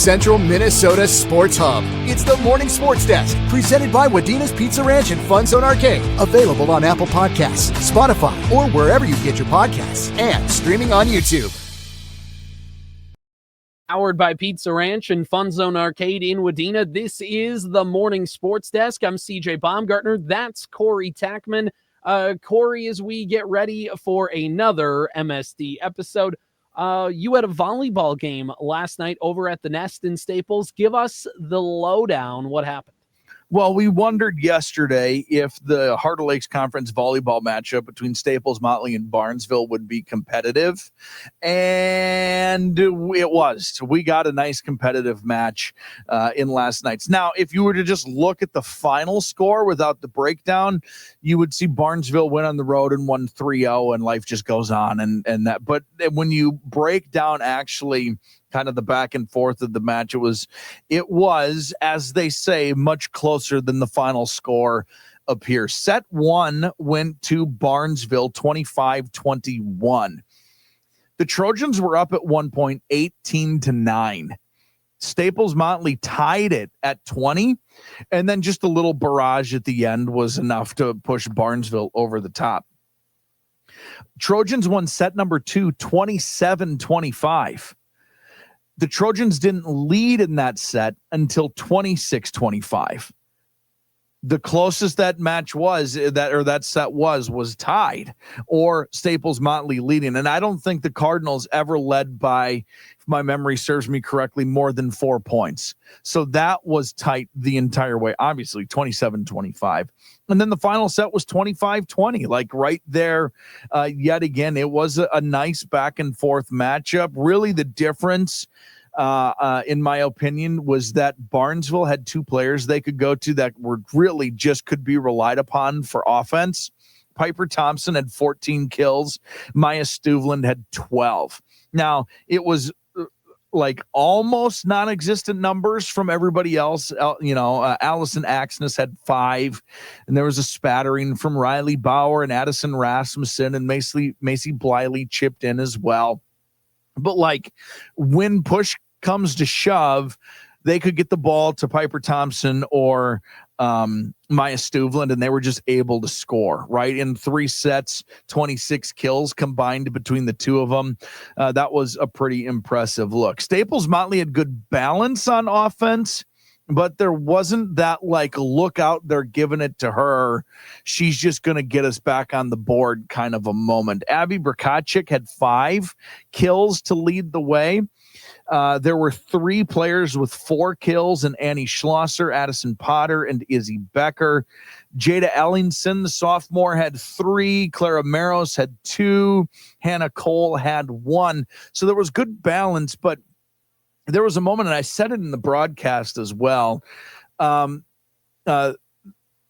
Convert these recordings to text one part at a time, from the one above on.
Central Minnesota Sports Hub. It's the Morning Sports Desk, presented by Wadena's Pizza Ranch and FunZone Arcade. Available on Apple Podcasts, Spotify, or wherever you get your podcasts, and streaming on YouTube. Powered by Pizza Ranch and FunZone Arcade in Wadena. This is the Morning Sports Desk. I'm CJ Baumgartner. That's Corey Tackman. Corey, as we get ready for another MSD episode, you had a volleyball game last night over at the Nest in Staples. Give us the lowdown. What happened? Well, we wondered yesterday if the Heart of Lakes Conference volleyball matchup between Staples-Motley and Barnesville would be competitive, and it was. We got a nice competitive match in last night's. Now, if you were to just look at the final score without the breakdown, you would see Barnesville win on the road and won 3-0, and life just goes on. And that. But when you break down actually kind of the back and forth of the match, it was, as they say, much closer than the final score appears. Set one went to Barnesville 25-21. The Trojans were up at 1 point, 18-9. Staples-Motley tied it at 20, and then just a little barrage at the end was enough to push Barnesville over the top. Trojans won set number 2, 27-25. The Trojans didn't lead in that set until 26-25. The closest that match was, that set was tied, or Staples-Motley leading. And I don't think the Cardinals ever led by, if my memory serves me correctly, more than 4 points. So that was tight the entire way, obviously 27-25. And then the final set was 25-20, like right there. Yet again, it was a nice back and forth matchup. Really the difference, in my opinion, was that Barnesville had two players they could go to that were really just could be relied upon for offense. Piper Thompson had 14 kills. Maya Stuvland had 12. Now, it was like almost non-existent numbers from everybody else. Allison Axness had 5, and there was a spattering from Riley Bauer and Addison Rasmussen, and Macy Bliley chipped in as well. But like when push comes to shove, they could get the ball to Piper Thompson or Maya Stuvland, and they were just able to score, right? In 3 sets, 26 kills combined between the two of them. That was a pretty impressive look. Staples-Motley had good balance on offense, but there wasn't that like look out there giving it to her. She's just going to get us back on the board kind of a moment. Abby Brkachik had 5 kills to lead the way. There were 3 players with 4 kills, and Annie Schlosser, Addison Potter, and Izzy Becker. Jada Ellingson, the sophomore, had 3. Clara Maros had 2. Hannah Cole had 1. So there was good balance, but there was a moment, and I said it in the broadcast as well.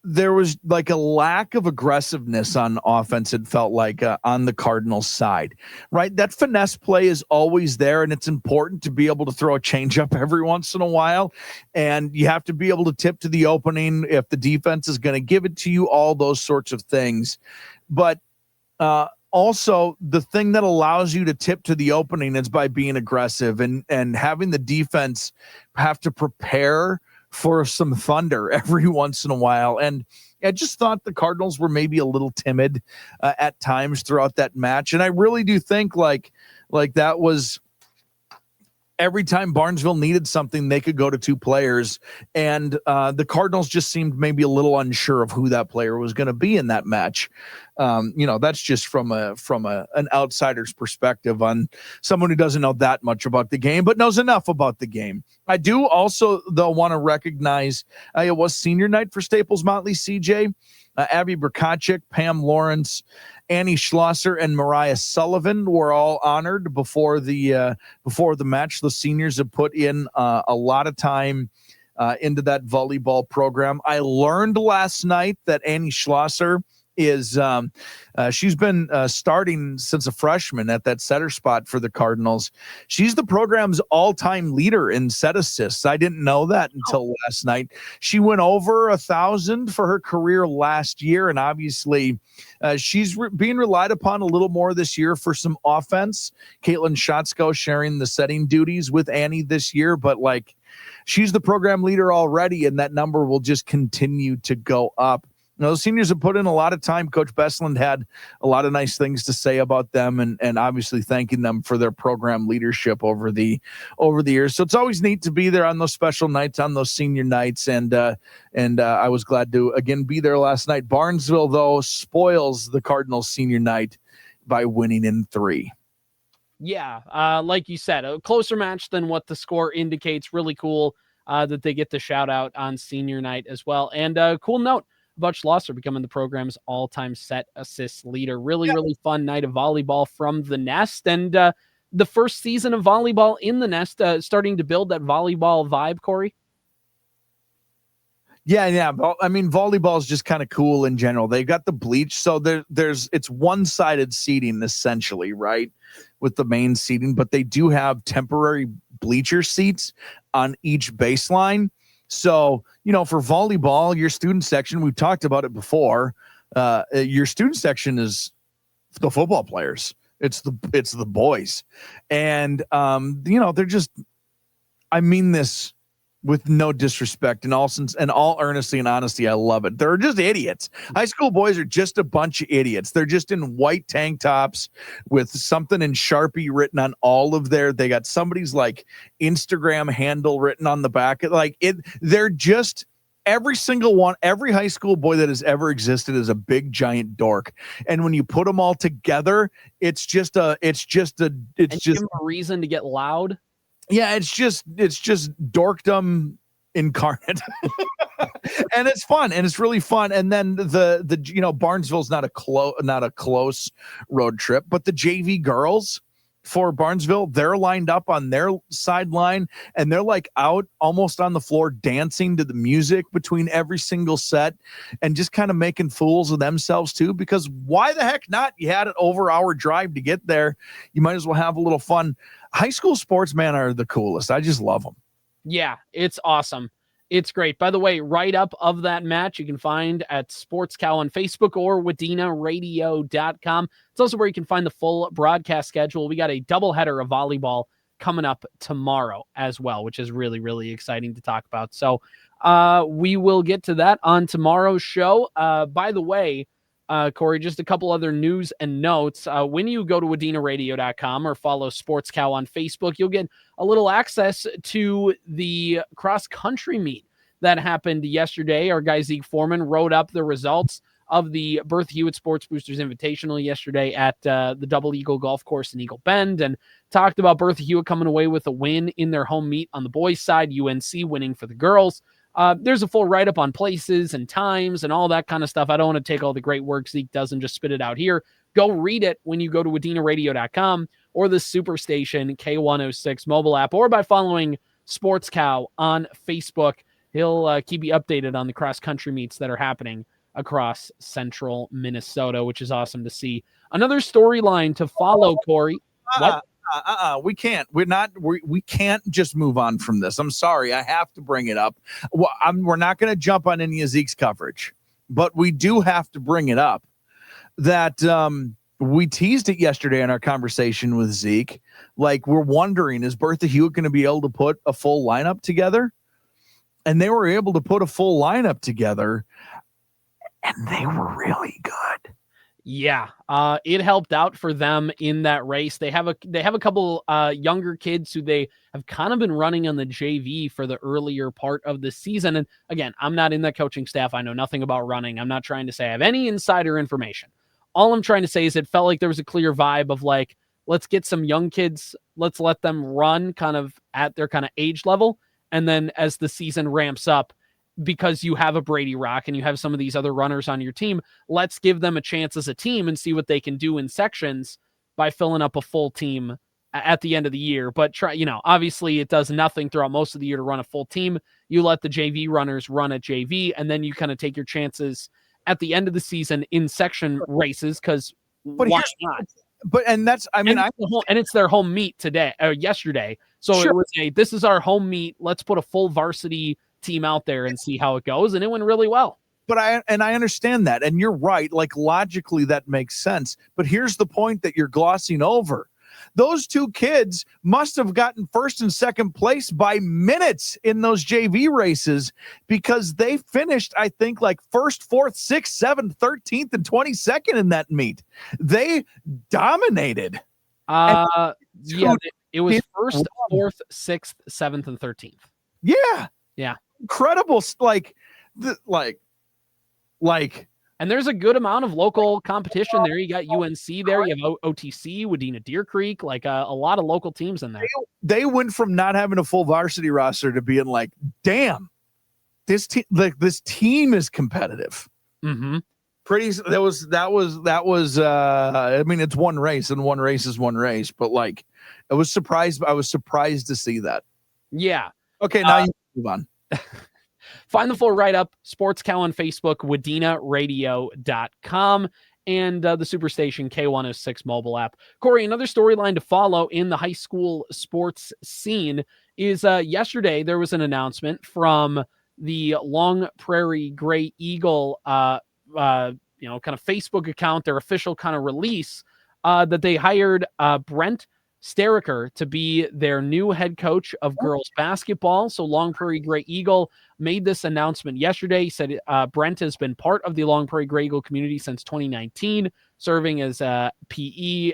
There was like a lack of aggressiveness on offense, it felt like, on the Cardinals side, right? That finesse play is always there, and it's important to be able to throw a changeup every once in a while, and you have to be able to tip to the opening if the defense is going to give it to you, all those sorts of things. But also, the thing that allows you to tip to the opening is by being aggressive and having the defense have to prepare for some thunder every once in a while. And I just thought the Cardinals were maybe a little timid at times throughout that match. And I really do think like that was every time Barnesville needed something, they could go to 2 players. And the Cardinals just seemed maybe a little unsure of who that player was going to be in that match. That's just from an outsider's perspective on someone who doesn't know that much about the game, but knows enough about the game. I do also, though, want to recognize it was senior night for Staples-Motley, CJ. Abby Brkachik, Pam Lawrence, Annie Schlosser, and Mariah Sullivan were all honored before the match. The seniors have put in a lot of time into that volleyball program. I learned last night that Annie Schlosser is she's been starting since a freshman at that setter spot for the Cardinals. She's the program's all-time leader in set assists. I didn't know that until last night. She went over 1,000 for her career last year, and obviously she's being relied upon a little more this year for some offense. Caitlin Schatzko sharing the setting duties with Annie this year, but like she's the program leader already, and that number will just continue to go up. The seniors have put in a lot of time. Coach Bestland had a lot of nice things to say about them, and obviously thanking them for their program leadership over the years. So it's always neat to be there on those special nights, on those senior nights, and I was glad to again be there last night. Barnesville, though, spoils the Cardinals senior night by winning in 3. Yeah, like you said, a closer match than what the score indicates. Really cool that they get the shout out on senior night as well. And cool note, Butch Losser becoming the program's all-time set assist leader. Really fun night of volleyball from the Nest. And the first season of volleyball in the Nest, starting to build that volleyball vibe, Corey. Yeah. I mean, volleyball is just kind of cool in general. They've got the bleach, so it's one-sided seating essentially, right, with the main seating, but they do have temporary bleacher seats on each baseline. So, for volleyball, your student section, we've talked about it before. Your student section is the football players. It's the boys, and they're just. I mean this with no disrespect, in all earnesty and honesty, I love it. They're just idiots. High school boys are just a bunch of idiots. They're just in white tank tops with something in Sharpie written on all of they got somebody's like Instagram handle written on the back. Like they're just every single one, every high school boy that has ever existed is a big giant dork. And when you put them all together, it's just a reason to get loud. Yeah, it's just dorkdom incarnate. And it's fun, and it's really fun. And then the Barnesville's not a close road trip, but the JV girls for Barnesville, they're lined up on their sideline, and they're like out almost on the floor dancing to the music between every single set, and just kind of making fools of themselves too, because why the heck not? You had an over-hour drive to get there. You might as well have a little fun. High school sports, man, are the coolest. I just love them. Yeah, it's awesome. It's great. By the way, write-up of that match you can find at Sports Cow on Facebook or WadenaRadio.com. It's also where you can find the full broadcast schedule. We got a doubleheader of volleyball coming up tomorrow as well, which is really, really exciting to talk about. So we will get to that on tomorrow's show. By the way, Corey, just a couple other news and notes. When you go to WadenaRadio.com or follow Sports Cow on Facebook, you'll get a little access to the cross-country meet that happened yesterday. Our guy Zeke Foreman wrote up the results of the Bertha Hewitt Sports Boosters Invitational yesterday at the Double Eagle Golf Course in Eagle Bend, and talked about Bertha Hewitt coming away with a win in their home meet on the boys' side, UNC winning for the girls. There's a full write-up on places and times and all that kind of stuff. I don't want to take all the great work Zeke does and just spit it out here. Go read it when you go to WadenaRadio.com or the Superstation K106 mobile app, or by following Sports Cow on Facebook. He'll keep you updated on the cross-country meets that are happening across central Minnesota, which is awesome to see. Another storyline to follow, Corey. What? We can't. We can't just move on from this. I'm sorry. I have to bring it up. Well, we're not going to jump on any of Zeke's coverage, but we do have to bring it up that we teased it yesterday in our conversation with Zeke. Like, we're wondering, is Bertha Hewitt going to be able to put a full lineup together? And they were able to put a full lineup together, and they were really good. Yeah, it helped out for them in that race. They have a couple younger kids who they have kind of been running on the JV for the earlier part of the season. And again, I'm not in that coaching staff. I know nothing about running. I'm not trying to say I have any insider information. All I'm trying to say is it felt like there was a clear vibe of like, let's get some young kids, let's let them run kind of at their kind of age level. And then as the season ramps up, because you have a Brady Rock and you have some of these other runners on your team, let's give them a chance as a team and see what they can do in sections by filling up a full team at the end of the year. But obviously it does nothing throughout most of the year to run a full team. You let the JV runners run at JV, and then you kind of take your chances at the end of the season in section races, because why not? And it's their home meet yesterday. So Sure. it was this is our home meet. Let's put a full varsity team out there and see how it goes. And it went really well. But I understand that. And you're right. Like, logically, that makes sense. But here's the point that you're glossing over. Those two kids must have gotten first and second place by minutes in those JV races, because they finished, I think, like first, fourth, sixth, seventh, 13th, and 22nd in that meet. They dominated. It was first, fourth, sixth, seventh, and 13th. Yeah. Incredible. And there's a good amount of local competition there. You got UNC there. You have OTC, Wadena Deer Creek, like a lot of local teams in there. They went from not having a full varsity roster to being like, damn, this team is competitive. Mm-hmm. I mean, it's one race, and one race is one race, but like, I was surprised to see that. Yeah. Okay, now you move on. Find the full write-up, Sports Cow on Facebook, WadenaRadio.com, and the Superstation K106 mobile app. Corey, another storyline to follow in the high school sports scene is yesterday there was an announcement from the Long Prairie Gray Eagle kind of Facebook account, their official kind of release, that they hired Brent Steriker to be their new head coach of girls basketball. So Long Prairie Gray Eagle made this announcement yesterday. He said Brent has been part of the Long Prairie Gray Eagle community since 2019, serving as a PE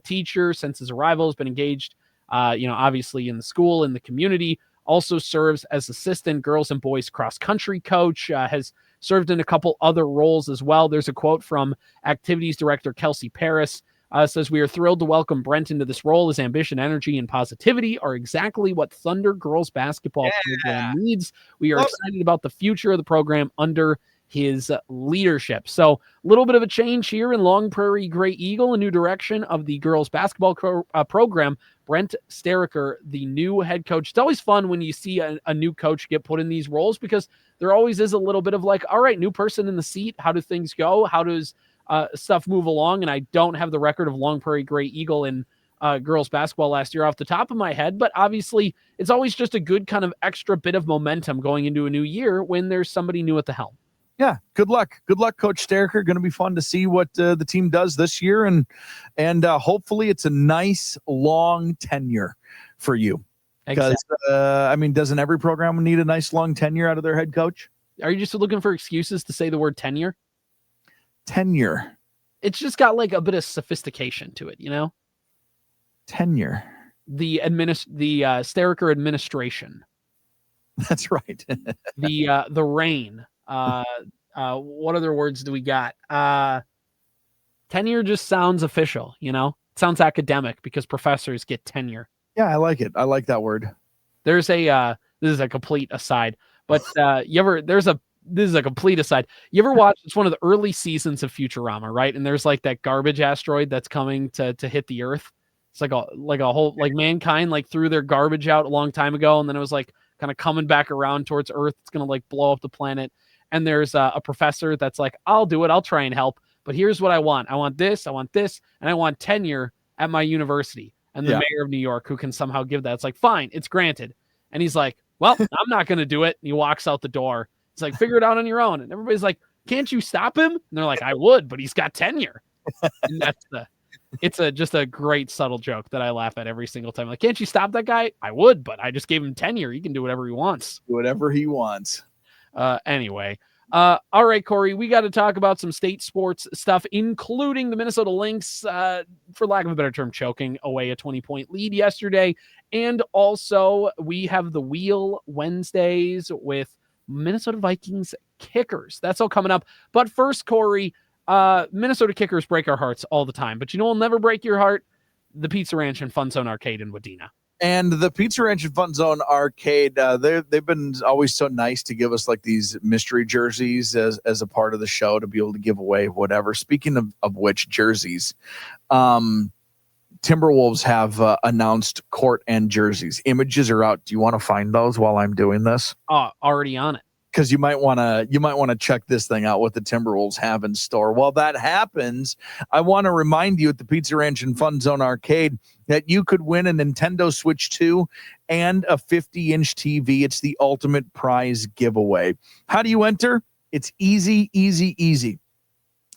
teacher since his arrival, has been engaged, obviously in the school, in the community, also serves as assistant girls and boys cross country coach, has served in a couple other roles as well. There's a quote from activities director Kelsey Paris. Says, we are thrilled to welcome Brent into this role. His ambition, energy, and positivity are exactly what Thunder girls basketball program needs. We are excited about the future of the program under his leadership. So a little bit of a change here in Long Prairie Gray Eagle, a new direction of the girls basketball program. Brent Steriker, the new head coach. It's always fun when you see a new coach get put in these roles, because there always is a little bit of like, all right, new person in the seat. How do things go? How does stuff move along? And I don't have the record of Long Prairie Gray Eagle in girls basketball last year off the top of my head, but obviously it's always just a good kind of extra bit of momentum going into a new year when there's somebody new at the helm. Yeah, good luck, Coach Steriker. Going to be fun to see what the team does this year, and hopefully it's a nice long tenure for you. Because doesn't every program need a nice long tenure out of their head coach? Are you just looking for excuses to say the word tenure? Tenure. It's just got like a bit of sophistication to it, Tenure. The Steriker administration. That's right. the reign. What other words do we got? Tenure just sounds official, It sounds academic because professors get tenure. Yeah, I like it. I like that word. There's this is a complete aside, but this is a complete aside. You ever watch, it's one of the early seasons of Futurama, right? And there's like that garbage asteroid that's coming to hit the Earth. It's like a whole, like mankind like threw their garbage out a long time ago, and then it was like kind of coming back around towards Earth. It's going to like blow up the planet. And there's a professor that's like, I'll do it. I'll try and help. But here's what I want. I want this, and I want tenure at my university. And the mayor of New York, who can somehow give that, it's like, fine, it's granted. And he's like, well, I'm not going to do it. And he walks out the door. It's like, figure it out on your own. And everybody's like, can't you stop him? And they're like, I would, but he's got tenure. And it's just a great subtle joke that I laugh at every single time. Like, can't you stop that guy? I would, but I just gave him tenure. He can do whatever he wants. Anyway. All right, Corey, we got to talk about some state sports stuff, including the Minnesota Lynx, for lack of a better term, choking away a 20-point lead yesterday. And also we have the Wheel Wednesdays with Minnesota Vikings kickers. That's all coming up. But first, Corey, Minnesota kickers break our hearts all the time. But will never break your heart? The Pizza Ranch and FunZone Arcade in Wadena. And the Pizza Ranch and FunZone Arcade, they've been always so nice to give us like these mystery jerseys as a part of the show to be able to give away whatever. Speaking of which jerseys, Timberwolves have announced court end jerseys. Images are out. Do you want to find those while I'm doing this? Already on it. because you might want to check this thing out, what the Timberwolves have in store. While that happens, I want to remind you at the Pizza Ranch and FunZone Arcade that you could win a Nintendo Switch 2 and a 50-inch TV. It's the ultimate prize giveaway. How do you enter? It's easy, easy, easy.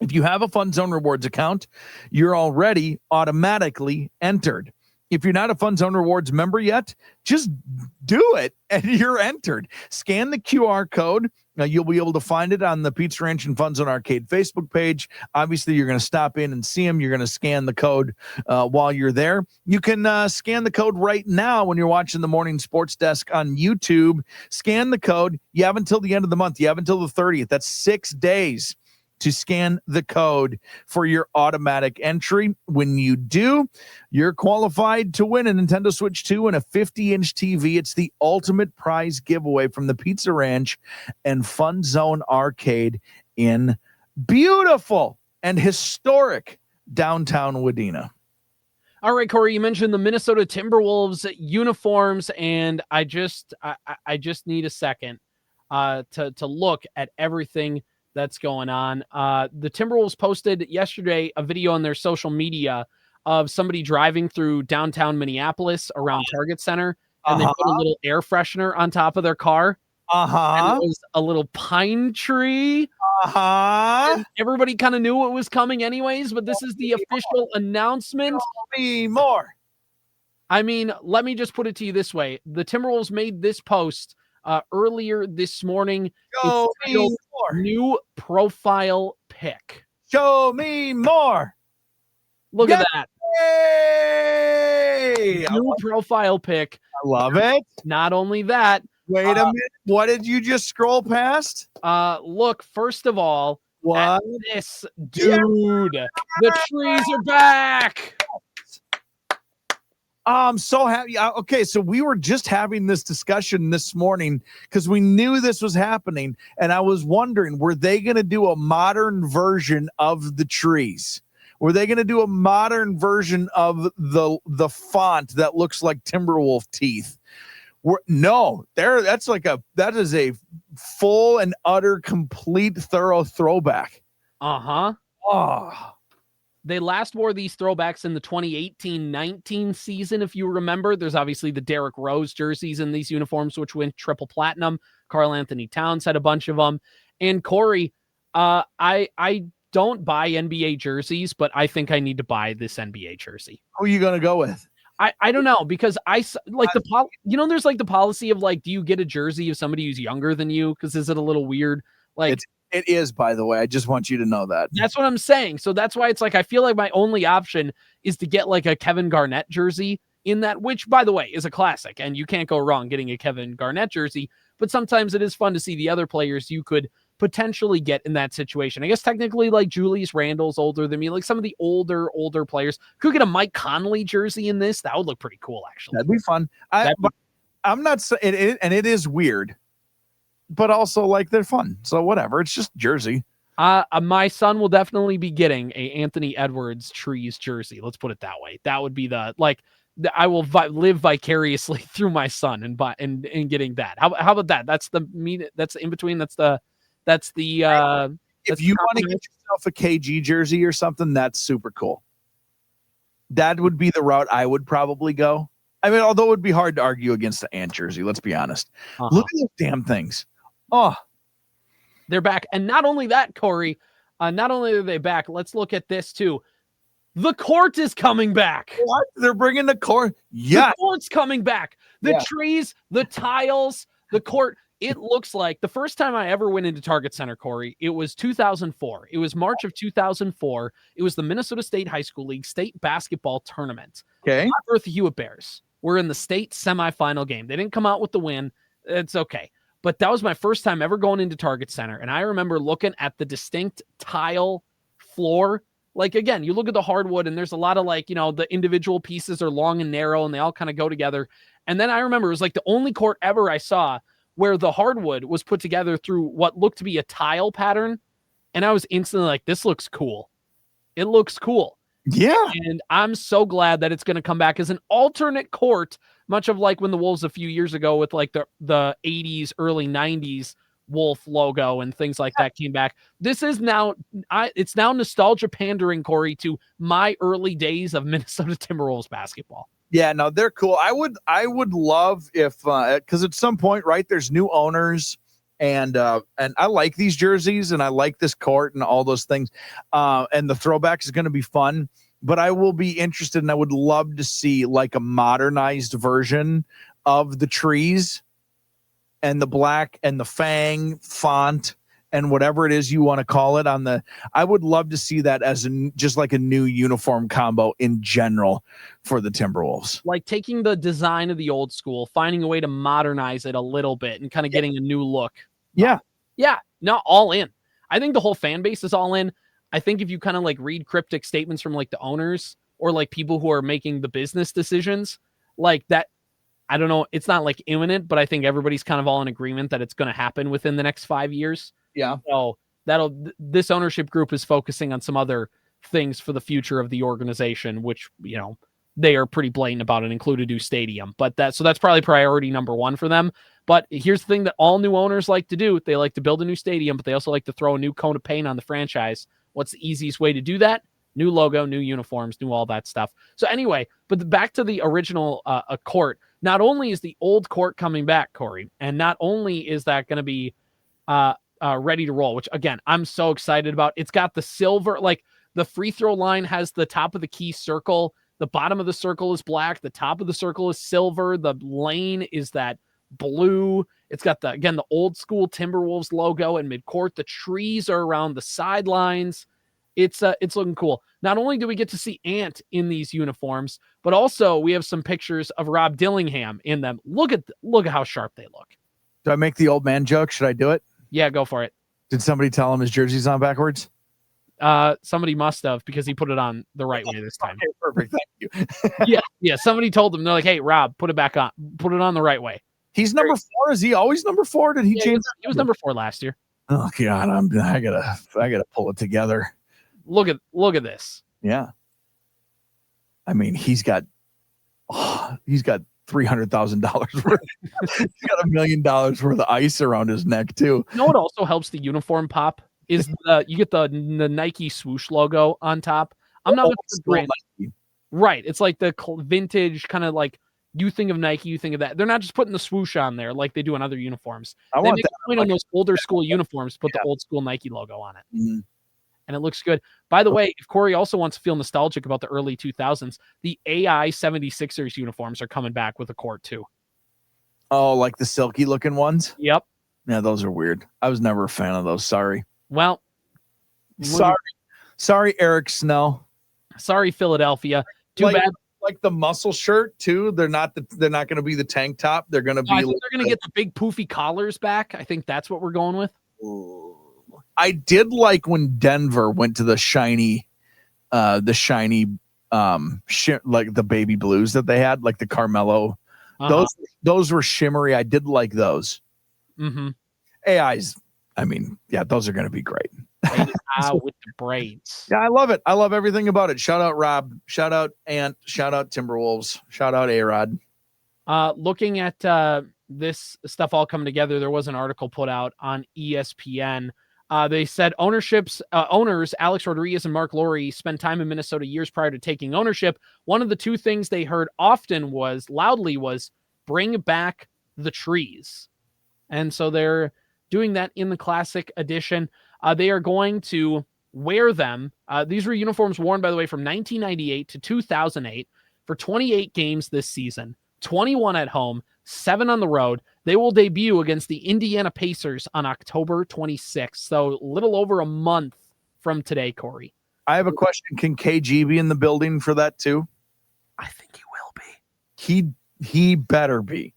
If you have a FunZone Rewards account, you're already automatically entered. If you're not a FunZone Rewards member yet, just do it and you're entered. Scan the QR code. Now you'll be able to find it on the Pizza Ranch and FunZone Arcade Facebook page. Obviously, you're going to stop in and see them. You're going to scan the code while you're there. You can scan the code right now when you're watching the Morning Sports Desk on YouTube. Scan the code. You have until the end of the month. You have until the 30th. That's 6 days to scan the code for your automatic entry. When you do, you're qualified to win a Nintendo Switch 2 and a 50-inch TV. It's the ultimate prize giveaway from the Pizza Ranch and FunZone Arcade in beautiful and historic downtown Wadena. All right, Corey, you mentioned the Minnesota Timberwolves uniforms, and I just need a second to look at everything that's going on. The Timberwolves posted yesterday a video on their social media of somebody driving through downtown Minneapolis around Target Center, and they put a little air freshener on top of their car. And it was a little pine tree. And everybody kind of knew what was coming anyways, but this is the official announcement. Tell me more. I mean, let me just put it to you this way. The Timberwolves made this post earlier this morning. Show me more. New profile pic. Show me more. Look at that. Yay! New profile pic. I love it. Not only that. Wait a minute. What did you just scroll past? Look, first of all, what? At this dude. Yeah. The trees are back. I'm so happy. Okay, so we were just having this discussion this morning because we knew this was happening, and I was wondering, were they going to do a modern version of the trees? Were they going to do a modern version of the font that looks like Timberwolf teeth? No, that is a full and utter, complete, thorough throwback. Oh. They last wore these throwbacks in the 2018-19 season, if you remember. There's obviously the Derrick Rose jerseys in these uniforms, which went triple platinum. Karl Anthony Towns had a bunch of them. And Corey, I don't buy NBA jerseys, but I think I need to buy this NBA jersey. Who are you going to go with? I don't know, because there's like the policy of like, do you get a jersey of somebody who's younger than you? Because is it a little weird? Like, it is, by the way. I just want you to know that. That's what I'm saying. So that's why it's like, I feel like my only option is to get like a Kevin Garnett jersey in that, which, by the way, is a classic, and you can't go wrong getting a Kevin Garnett jersey. But sometimes it is fun to see the other players you could potentially get in that situation. I guess technically like Julius Randle's older than me. Like some of the older players could get a Mike Conley jersey in this. That would look pretty cool, actually. That'd be fun. I'm not saying and it is weird, but also like they're fun. So whatever. It's just jersey. My son will definitely be getting a Anthony Edwards trees jersey. Let's put it that way. That would be I will live vicariously through my son and getting that. How about that? That's the in between. If you want to get yourself a KG jersey or something, that's super cool. That would be the route I would probably go. I mean, although it would be hard to argue against the Ant jersey, let's be honest. Look at those damn things. Oh, they're back. And not only that, Corey, not only are they back, let's look at this too. The court is coming back. What? They're bringing the court? Yeah. The court's coming back. The trees, the tiles, the court. It looks like the first time I ever went into Target Center, Corey, it was 2004. It was March of 2004. It was the Minnesota State High School League state basketball tournament. Okay. Bertha Hewitt Bears were in the state semifinal game. They didn't come out with the win. It's okay. But that was my first time ever going into Target Center. And I remember looking at the distinct tile floor. Like, again, you look at the hardwood and there's a lot of the individual pieces are long and narrow and they all kind of go together. And then I remember it was like the only court ever I saw where the hardwood was put together through what looked to be a tile pattern. And I was instantly like, this looks cool. It looks cool. Yeah. And I'm so glad that it's going to come back as an alternate court, much of like when the Wolves a few years ago with like the 80s, early 90s wolf logo and things like that came back. This is now, it's now nostalgia pandering, Corey, to my early days of Minnesota Timberwolves basketball. Yeah, no, they're cool. I would love if, because at some point, right, there's new owners, and I like these jerseys, and I like this court and all those things, and the throwback is going to be fun. But I will be interested, and I would love to see like a modernized version of the trees and the black and the fang font and whatever it is you want to call it on the. I would love to see that as just like a new uniform combo in general for the Timberwolves. Like taking the design of the old school, finding a way to modernize it a little bit and kind of getting a new look. Yeah. Yeah. No, all in. I think the whole fan base is all in. I think if you kind of like read cryptic statements from like the owners or like people who are making the business decisions like that, I don't know, it's not like imminent, but I think everybody's kind of all in agreement that it's going to happen within the next 5 years. Yeah. So this ownership group is focusing on some other things for the future of the organization, which, you know, they are pretty blatant about, and include a new stadium. But that's probably priority number one for them. But here's the thing that all new owners like to do. They like to build a new stadium, but they also like to throw a new coat of paint on the franchise. What's the easiest way to do that? New logo, new uniforms, new all that stuff. So anyway, but back to the original court. Not only is the old court coming back, Corey, and not only is that going to be ready to roll, which again, I'm so excited about. It's got the silver, like the free throw line has the top of the key circle. The bottom of the circle is black. The top of the circle is silver. The lane is that blue. It's got the old school Timberwolves logo in midcourt. The trees are around the sidelines. It's looking cool. Not only do we get to see Ant in these uniforms, but also we have some pictures of Rob Dillingham in them. Look at how sharp they look. Do I make the old man joke? Should I do it? Yeah, go for it. Did somebody tell him his jersey's on backwards? Somebody must have, because he put it on the right way this time. Okay, perfect. Thank you. Yeah. Somebody told him. They're like, "Hey, Rob, put it back on. Put it on the right way." He's number 4. Is he always number 4? Did he change? He was number 4 last year. Oh God, I gotta pull it together. Look at this. Yeah. I mean, he's got $300,000 worth. He's got $1 million worth of ice around his neck too. You know what also helps the uniform pop is you get the Nike swoosh logo on top. I'm not with the brand. Right. It's like the vintage kind of like, you think of Nike, you think of that. They're not just putting the swoosh on there like they do on other uniforms. They make that. a point on those older school uniforms, put the old school Nike logo on it. Mm-hmm. And it looks good. By the way, if Corey also wants to feel nostalgic about the early 2000s, the AI 76ers uniforms are coming back with a court too. Oh, like the silky looking ones? Yep. Yeah, those are weird. I was never a fan of those. Sorry. Well, sorry, Eric Snell. Sorry, Philadelphia. Too bad. Like the muscle shirt too. They're not going to be the tank top. They're going to be. I think they're going to get the big poofy collars back. I think that's what we're going with. I did like when Denver went to the shiny, like the baby blues that they had, like the Carmelo. Those were shimmery. I did like those. Mm-hmm. AIs. I mean, yeah, those are going to be great. With the braids. Yeah, I love it. I love everything about it. Shout out Rob. Shout out Ant. Shout out Timberwolves. Shout out A-Rod. Looking at this stuff all coming together, there was an article put out on ESPN. They said owners Alex Rodriguez and Mark Lowry spent time in Minnesota years prior to taking ownership. One of the two things they heard often loudly was bring back the trees. And so they're doing that in the Classic edition. They are going to wear them. These were uniforms worn, by the way, from 1998 to 2008 for 28 games this season, 21 at home, 7 on the road. They will debut against the Indiana Pacers on October 26th. So a little over a month from today, Corey. I have a question. Can KG be in the building for that too? I think he will be. He better be.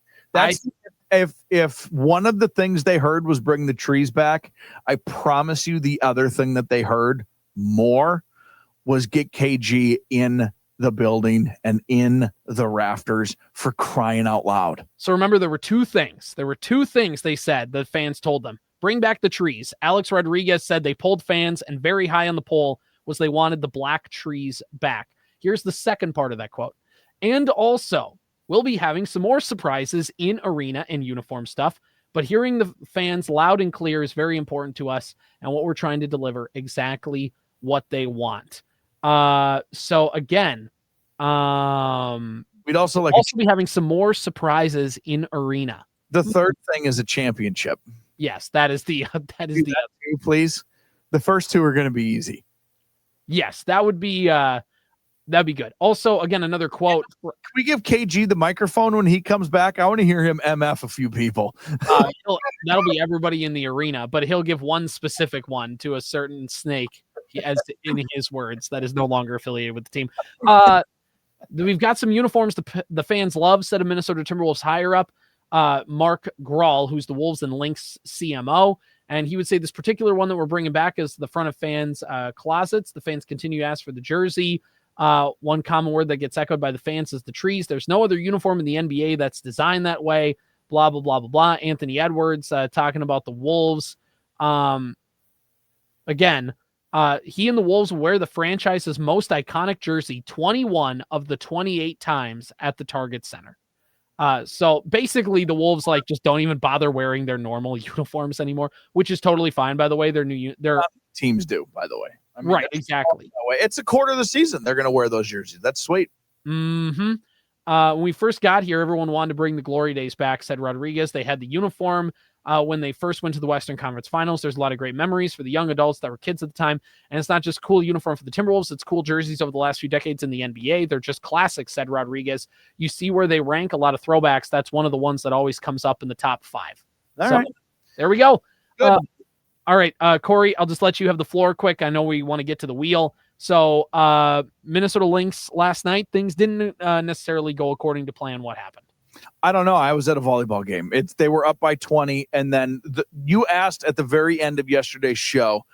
If one of the things they heard was bring the trees back, I promise you the other thing that they heard more was get KG in the building and in the rafters, for crying out loud. So remember, there were two things. They said the fans told them. Bring back the trees. Alex Rodriguez said they pulled fans, and very high on the poll was they wanted the black trees back. Here's the second part of that quote. And also, we'll be having some more surprises in arena and uniform stuff, But hearing the fans loud and clear is very important to us, and what we're trying to deliver exactly what they want. So again, we'd also be having some more surprises in arena. The third thing is a championship. Yes, that is the two, please. The first two are going to be easy. Yes, that would be that'd be good. Also, again, another quote. Can we give KG the microphone when he comes back? I want to hear him MF a few people. That'll be everybody in the arena, but he'll give one specific one to a certain snake, as in his words, that is no longer affiliated with the team. We've got some uniforms the fans love, said a Minnesota Timberwolves higher up, Mark Grawl, who's the Wolves and Lynx CMO. And he would say this particular one that we're bringing back is the front of fans' closets. The fans continue to ask for the jersey. One common word that gets echoed by the fans is the trees. There's no other uniform in the NBA that's designed that way. Blah, blah, blah, blah, blah. Anthony Edwards talking about the Wolves. Again, he and the Wolves will wear the franchise's most iconic jersey 21 of the 28 times at the Target Center. So basically the Wolves just don't even bother wearing their normal uniforms anymore, which is totally fine. By the way, their teams do, by the way. I mean, right. Exactly. It's a quarter of the season. They're going to wear those jerseys. That's sweet. Mm-hmm. When we first got here, everyone wanted to bring the glory days back, said Rodriguez. They had the uniform when they first went to the Western Conference Finals. There's a lot of great memories for the young adults that were kids at the time. And it's not just cool uniform for the Timberwolves. It's cool jerseys over the last few decades in the NBA. They're just classics, said Rodriguez. You see where they rank a lot of throwbacks. That's one of the ones that always comes up in the top 5. All right. There we go. Good. All right, Corey, I'll just let you have the floor quick. I know we want to get to the wheel. So Minnesota Lynx last night, things didn't necessarily go according to plan. What happened? I don't know. I was at a volleyball game. They were up by 20, and then you asked at the very end of yesterday's show,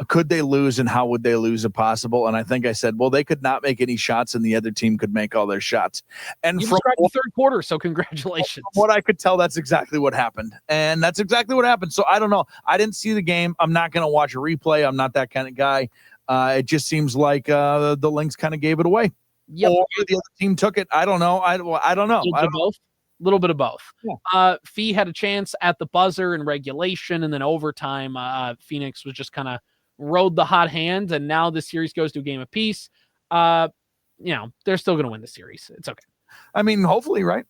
could they lose and how would they lose if possible? And I think I said, well, they could not make any shots and the other team could make all their shots. And you described the third quarter, so congratulations. From what I could tell, that's exactly what happened. And that's exactly what happened. So I don't know. I didn't see the game. I'm not going to watch a replay. I'm not that kind of guy. It just seems like the Lynx kind of gave it away. Yep. Or the other team took it. I don't know. I don't know. Both. A little bit of both. Yeah. Fee had a chance at the buzzer in regulation, and then overtime, Phoenix was just kind of rode the hot hand, and now the series goes to a game apiece. They're still going to win the series. It's okay. I mean, hopefully, right?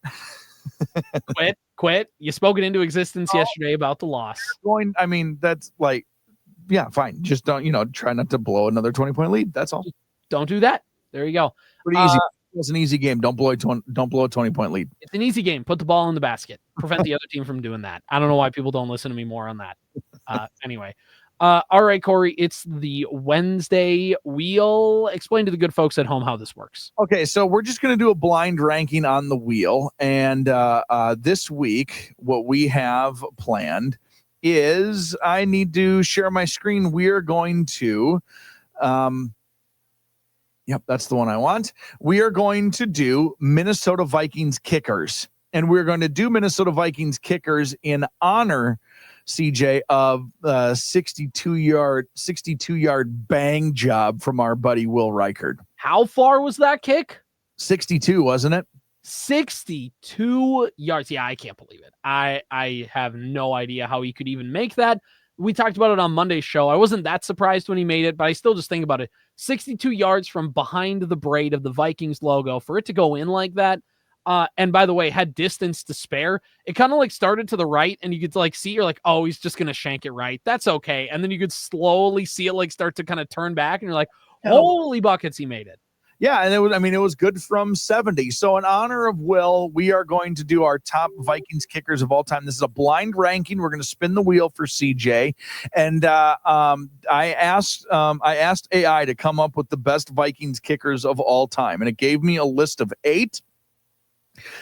Quit. You spoke it into existence yesterday about the loss. That's fine. Just don't, try not to blow another 20-point lead. That's all. Don't do that. There you go. Pretty easy. It was an easy game. Don't blow a 20-point lead. It's an easy game. Put the ball in the basket. Prevent the other team from doing that. I don't know why people don't listen to me more on that. Anyway. All right, Corey, it's the Wednesday wheel. Explain to the good folks at home how this works. Okay, so we're just going to do a blind ranking on the wheel. And this week, what we have planned is I need to share my screen. We're going to... Yep, that's the one I want. We are going to do Minnesota Vikings kickers. And we're going to do Minnesota Vikings kickers in honor, CJ, of 62-yard bang job from our buddy Will Reichard. How far was that kick? 62, wasn't it? 62 yards. Yeah, I can't believe it. I have no idea how he could even make that. We talked about it on Monday's show. I wasn't that surprised when he made it, but I still just think about it. 62 yards from behind the braid of the Vikings logo for it to go in like that. And by the way, had distance to spare. It kind of started to the right and you could see, you're like, oh, he's just going to shank it right. That's okay. And then you could slowly see it start to kind of turn back and you're like, holy buckets, he made it. Yeah, and it was good from 70. So in honor of Will, we are going to do our top Vikings kickers of all time. This is a blind ranking. We're going to spin the wheel for CJ. And I asked AI to come up with the best Vikings kickers of all time. And it gave me a list of 8.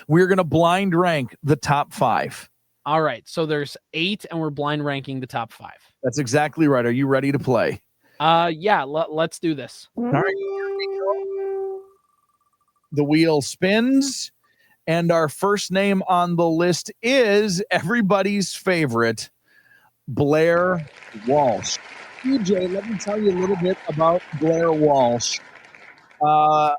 We're going to blind rank the top 5. All right. So there's 8 and we're blind ranking the top 5. That's exactly right. Are you ready to play? Yeah, let's do this. All right. The wheel spins, and our first name on the list is everybody's favorite, Blair Walsh. TJ, let me tell you a little bit about Blair Walsh. No,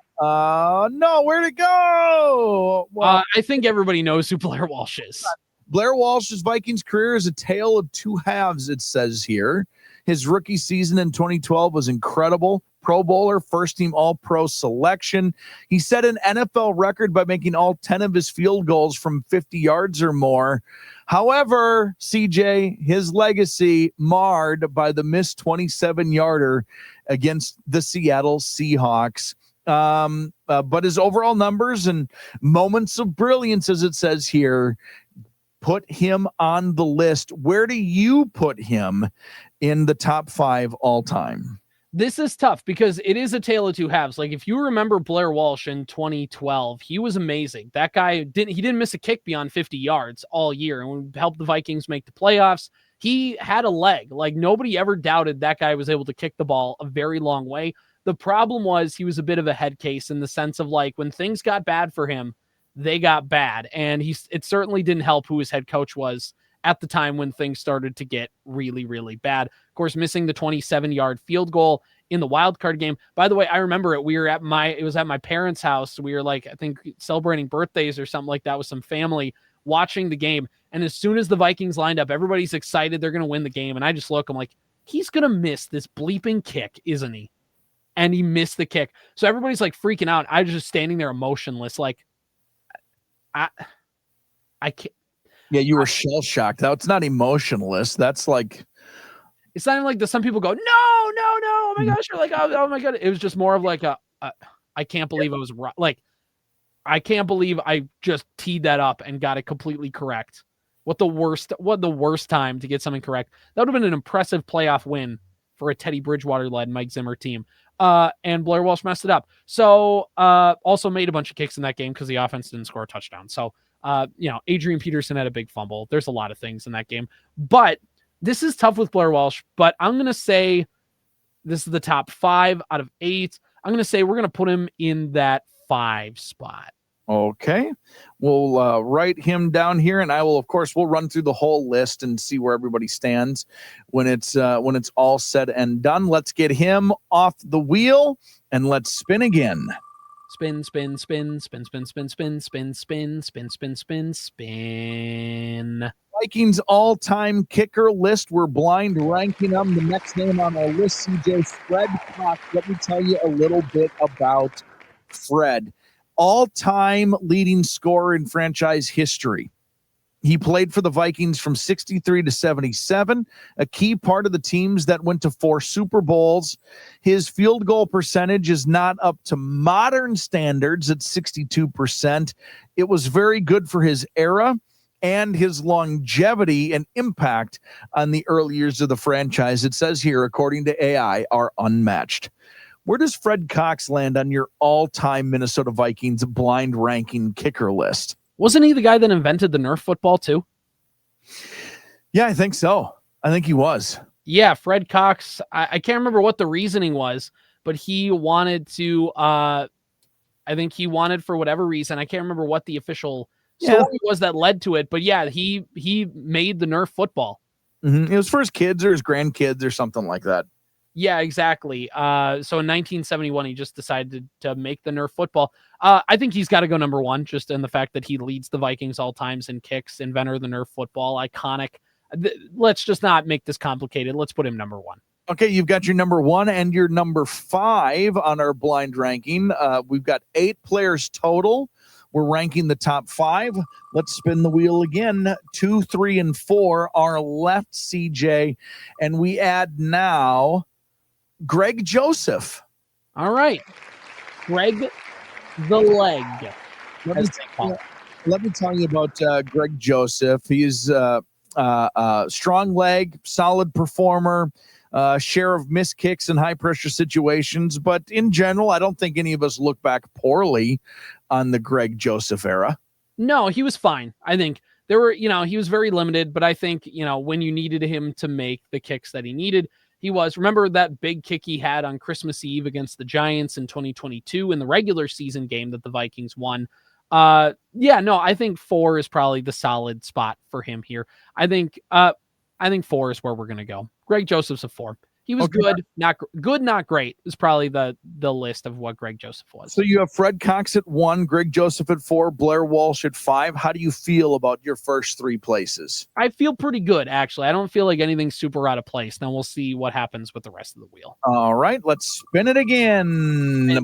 where'd it go? Well, I think everybody knows who Blair Walsh is. Blair Walsh's Vikings career is a tale of two halves, it says here. His rookie season in 2012 was incredible. Pro Bowler, first-team All-Pro selection. He set an NFL record by making all 10 of his field goals from 50 yards or more. However, CJ, his legacy marred by the missed 27-yarder against the Seattle Seahawks. But his overall numbers and moments of brilliance, as it says here, put him on the list. Where do you put him in the top 5 all time? This is tough because it is a tale of two halves. Like if you remember Blair Walsh in 2012, he was amazing. That guy didn't miss a kick beyond 50 yards all year and helped the Vikings make the playoffs. He had a leg. Like nobody ever doubted that guy was able to kick the ball a very long way. The problem was he was a bit of a head case in the sense of like when things got bad for him, they got bad. And it certainly didn't help who his head coach was at the time when things started to get really, really bad. Of course, missing the 27-yard field goal in the wild card game. By the way, I remember it. It was at my parents' house. We were like, I think celebrating birthdays or something like that with some family watching the game. And as soon as the Vikings lined up, everybody's excited. They're going to win the game. And I just look, I'm like, he's going to miss this bleeping kick, isn't he? And he missed the kick. So everybody's like freaking out. I was just standing there emotionless. Like, I can't. Yeah, you were shell shocked. It's not emotionless. That's like, it's not even like some people go, no, oh my gosh, you're like, oh my god. It was just more of like I can't believe I was right. Like, I can't believe I just teed that up and got it completely correct. What the worst time to get something correct. That would have been an impressive playoff win for a Teddy Bridgewater-led Mike Zimmer team. And Blair Walsh messed it up. So also made a bunch of kicks in that game because the offense didn't score a touchdown. So Adrian Peterson had a big fumble. There's a lot of things in that game. But this is tough with Blair Walsh, but I'm going to say this is the top 5 out of 8. I'm going to say we're going to put him in that 5 spot. Okay. We'll write him down here, and we'll run through the whole list and see where everybody stands when it's all said and done. Let's get him off the wheel and let's spin again. Spin, spin, spin, spin, spin, spin, spin, spin, spin, spin, spin, spin, spin. Vikings all-time kicker list. We're blind ranking them. The next name on our list, CJ, Fred Cox. Let me tell you a little bit about Fred. All-time leading scorer in franchise history. He played for the Vikings from 63 to 77, a key part of the teams that went to 4 Super Bowls. His field goal percentage is not up to modern standards at 62%. It was very good for his era, and his longevity and impact on the early years of the franchise, it says here, according to AI, are unmatched. Where does Fred Cox land on your all-time Minnesota Vikings blind ranking kicker list? Wasn't he the guy that invented the Nerf football too? Yeah, I think so. I think he was. Yeah, Fred Cox. I can't remember what the reasoning was, but he wanted to, I think he wanted for whatever reason. I can't remember what the official story was that led to it, but yeah, he made the Nerf football. Mm-hmm. It was for his kids or his grandkids or something like that. Yeah, exactly. So in 1971, he just decided to make the Nerf football. I think he's got to go number 1, just in the fact that he leads the Vikings all times in kicks, inventor of the Nerf football, iconic. Let's just not make this complicated. Let's put him number 1. Okay, you've got your number 1 and your number 5 on our blind ranking. We've got 8 players total. We're ranking the top 5. Let's spin the wheel again. 2, 3, and 4 are left, CJ. And we add now Greg Joseph. All right. Greg the Leg. Let me tell you about Greg Joseph. He's strong leg, solid performer, share of missed kicks in high-pressure situations. But in general, I don't think any of us look back poorly on the Greg Joseph era. No, he was fine. I think there were, he was very limited, but I think, when you needed him to make the kicks that he needed, he was. Remember that big kick he had on Christmas Eve against the Giants in 2022 in the regular season game that the Vikings won. I think 4 is probably the solid spot for him here. I think 4 is where we're going to go. Greg Joseph's a 4. He was good, not great. Is probably the list of what Greg Joseph was. So you have Fred Cox at 1, Greg Joseph at 4, Blair Walsh at 5. How do you feel about your first 3 places? I feel pretty good, actually. I don't feel like anything's super out of place. Now we'll see what happens with the rest of the wheel. All right, let's spin it again.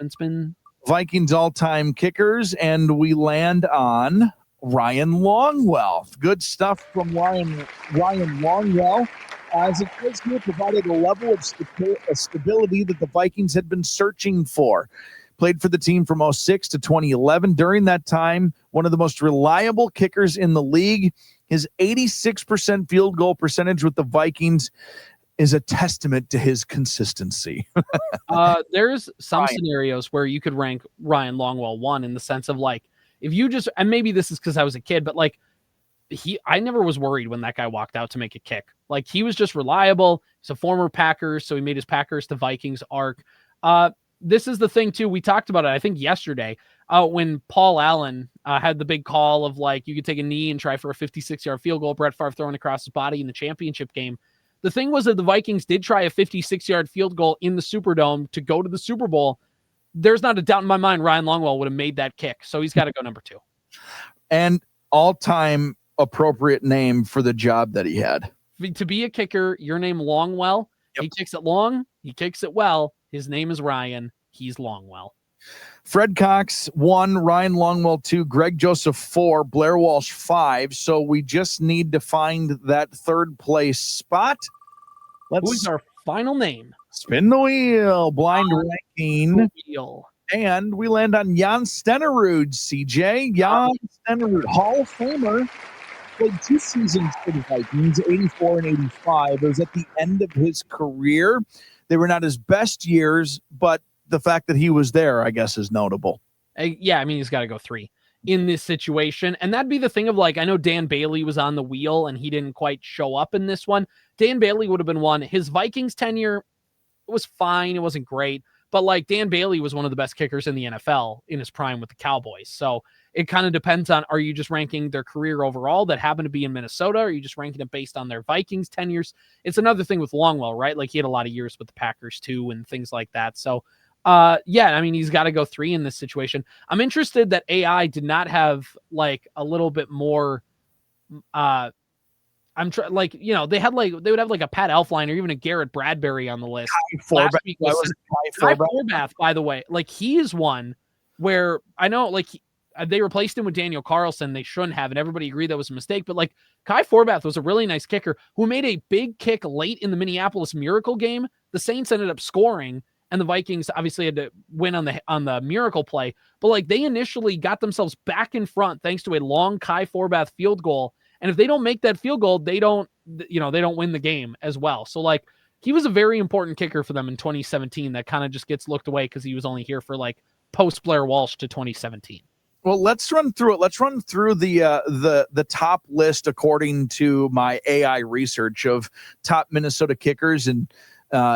Spin. Vikings all-time kickers, and we land on Ryan Longwell. Good stuff from Ryan Longwell. As it was here, provided a level of stability that the Vikings had been searching for. Played for the team from 2006 to 2011. During that time, one of the most reliable kickers in the league. His 86% field goal percentage with the Vikings is a testament to his consistency. There's some scenarios where you could rank Ryan Longwell 1 in the sense of like, if you just, and maybe this is because I was a kid, but like, I never was worried when that guy walked out to make a kick. Like, he was just reliable. He's a former Packer, so he made his Packers to Vikings arc. This is the thing too. We talked about it, I think yesterday, when Paul Allen had the big call of like, you could take a knee and try for a 56-yard field goal, Brett Favre throwing across his body in the championship game. The thing was that the Vikings did try a 56-yard field goal in the Superdome to go to the Super Bowl. There's not a doubt in my mind Ryan Longwell would have made that kick, so he's got to go number 2. And all-time appropriate name for the job that he had. To be a kicker, your name Longwell. Yep. He kicks it long. He kicks it well. His name is Ryan. He's Longwell. Fred Cox 1, Ryan Longwell 2, Greg Joseph 4, Blair Walsh 5. So we just need to find that third place spot. Who's our final name? Spin the wheel. Blind ranking. And we land on Jan Stenerud, CJ. Jan Stenerud, Hall of Famer. Played 2 seasons for the Vikings, 84 and 85. It was at the end of his career. They were not his best years, but the fact that he was there, I guess, is notable. Yeah, I mean, he's got to go 3 in this situation. And that'd be the thing of like, I know Dan Bailey was on the wheel and he didn't quite show up in this one. Dan Bailey would have been 1. His Vikings tenure was fine. It wasn't great. But like Dan Bailey was one of the best kickers in the NFL in his prime with the Cowboys. So it kind of depends on, are you just ranking their career overall that happened to be in Minnesota? Or are you just ranking it based on their Vikings tenures? It's another thing with Longwell, right? Like he had a lot of years with the Packers too and things like that. So yeah, I mean, he's got to go 3 in this situation. I'm interested that AI did not have like a little bit more, like, you know, they would have like a Pat Elflein or even a Garrett Bradbury on the list. Last week was Kai Forbath, by the way. Like, he is one where I know, like, they replaced him with Daniel Carlson. They shouldn't have, and everybody agreed that was a mistake. But like, Kai Forbath was a really nice kicker who made a big kick late in the Minneapolis Miracle game. The Saints ended up scoring, and the Vikings obviously had to win on the miracle play. But like, they initially got themselves back in front thanks to a long Kai Forbath field goal. And if they don't make that field goal, they don't win the game as well. So like, he was a very important kicker for them in 2017. That kind of just gets looked away because he was only here for like post Blair Walsh to 2017. Well, let's run through it. Let's run through the top list according to my AI research of top Minnesota kickers and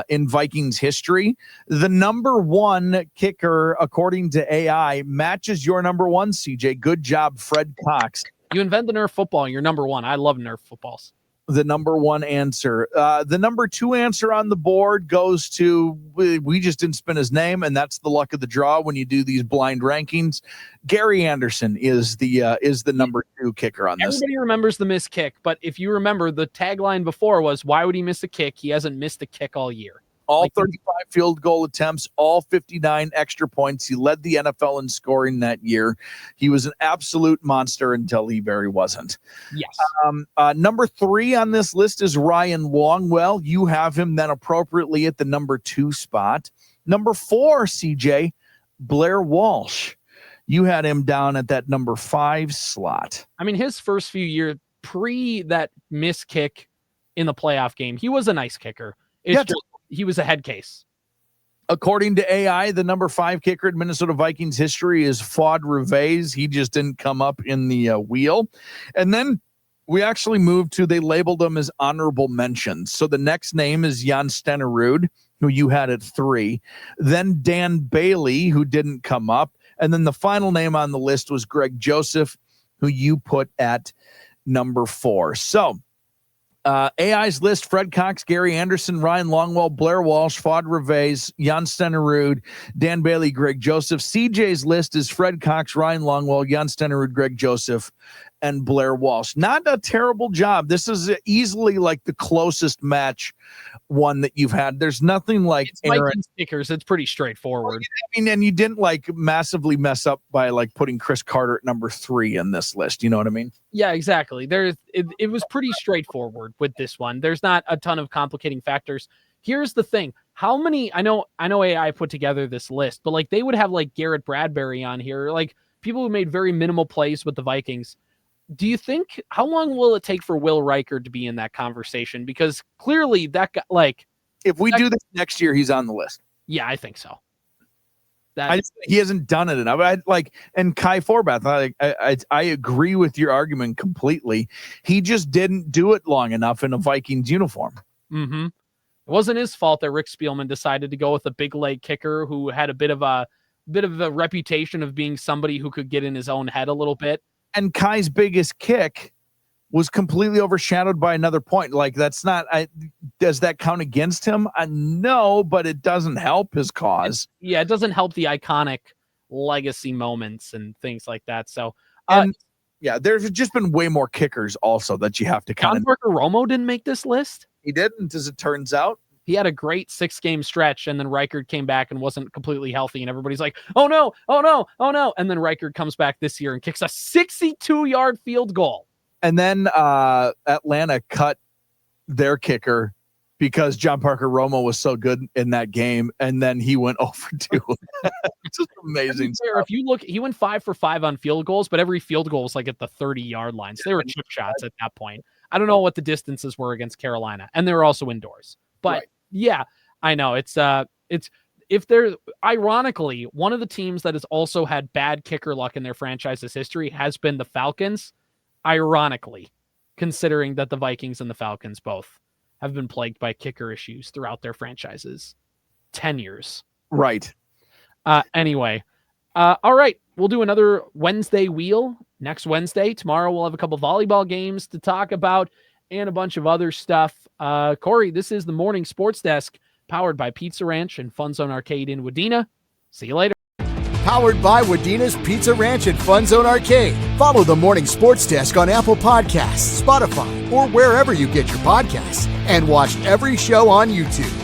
in Vikings history. The number 1 kicker, according to AI, matches your number 1, CJ. Good job, Fred Cox. You invent the Nerf football. You're number 1. I love Nerf footballs. The number 1 answer. The number 2 answer on the board goes to, we just didn't spin his name, and that's the luck of the draw when you do these blind rankings. Gary Anderson is the number 2 kicker on this. Everybody remembers the missed kick, but if you remember, the tagline before was, why would he miss a kick? He hasn't missed a kick all year. All 35 field goal attempts, all 59 extra points. He led the NFL in scoring that year. He was an absolute monster until he very wasn't. Yes. Number 3 on this list is Ryan Longwell. You have him then appropriately at the number 2 spot. Number 4, CJ, Blair Walsh. You had him down at that number 5 slot. I mean, his first few years, pre that miss kick in the playoff game, he was a nice kicker. He was a head case. According to AI, the number 5 kicker in Minnesota Vikings history is Fuad Reveiz. He just didn't come up in the wheel. And then we actually moved to, they labeled them as honorable mentions. So the next name is Jan Stenerud, who you had at 3. Then Dan Bailey, who didn't come up. And then the final name on the list was Greg Joseph, who you put at number 4. So AI's list: Fred Cox, Gary Anderson, Ryan Longwell, Blair Walsh, Fuad Reves, Jan Stenerud, Dan Bailey, Greg Joseph. CJ's list is Fred Cox, Ryan Longwell, Jan Stenerud, Greg Joseph, and Blair Walsh. Not a terrible job. This is easily like the closest match one that you've had. There's nothing like Vikings kickers. It's pretty straightforward. I mean, and you didn't like massively mess up by like putting Chris Carter at number 3 in this list. You know what I mean? Yeah, exactly. It was pretty straightforward with this one. There's not a ton of complicating factors. Here's the thing. How many, I know AI put together this list, but like they would have like Garrett Bradbury on here, like people who made very minimal plays with the Vikings. Do you think, how long will it take for Will Riker to be in that conversation? Because clearly that guy, like, if we do this next year, he's on the list. Yeah, I think so. He hasn't done it enough. And Kai Forbath, I agree with your argument completely. He just didn't do it long enough in a Vikings uniform. Mm-hmm. It wasn't his fault that Rick Spielman decided to go with a big leg kicker who had a bit of a reputation of being somebody who could get in his own head a little bit. And Kai's biggest kick was completely overshadowed by another point. Like, that's not, does that count against him? No, but it doesn't help his cause. It doesn't help the iconic legacy moments and things like that. So, there's just been way more kickers also that you have to kind of. John Parker Romo didn't make this list. He didn't, as it turns out. He had a great 6-game stretch, and then Reichard came back and wasn't completely healthy, and everybody's like, oh no. And then Reichard comes back this year and kicks a 62-yard field goal. And then Atlanta cut their kicker because John Parker Romo was so good in that game, and then he went 0-2. It's just amazing. If you look, he went 5 for 5 on field goals, but every field goal was like at the 30-yard line. So they were chip shots at that point. I don't know what the distances were against Carolina, and they were also indoors. But right. Yeah, I know it's if they're ironically one of the teams that has also had bad kicker luck in their franchise's history has been the Falcons. Ironically, considering that the Vikings and the Falcons both have been plagued by kicker issues throughout their franchises' tenures. Right. Anyway, all right, we'll do another Wednesday wheel next Wednesday. Tomorrow we'll have a couple volleyball games to talk about and a bunch of other stuff. Corey, this is the Morning Sports Desk, powered by Pizza Ranch and FunZone Arcade in Wadena. See you later. Powered by Wadena's Pizza Ranch and FunZone Arcade. Follow the Morning Sports Desk on Apple Podcasts, Spotify, or wherever you get your podcasts. And watch every show on YouTube.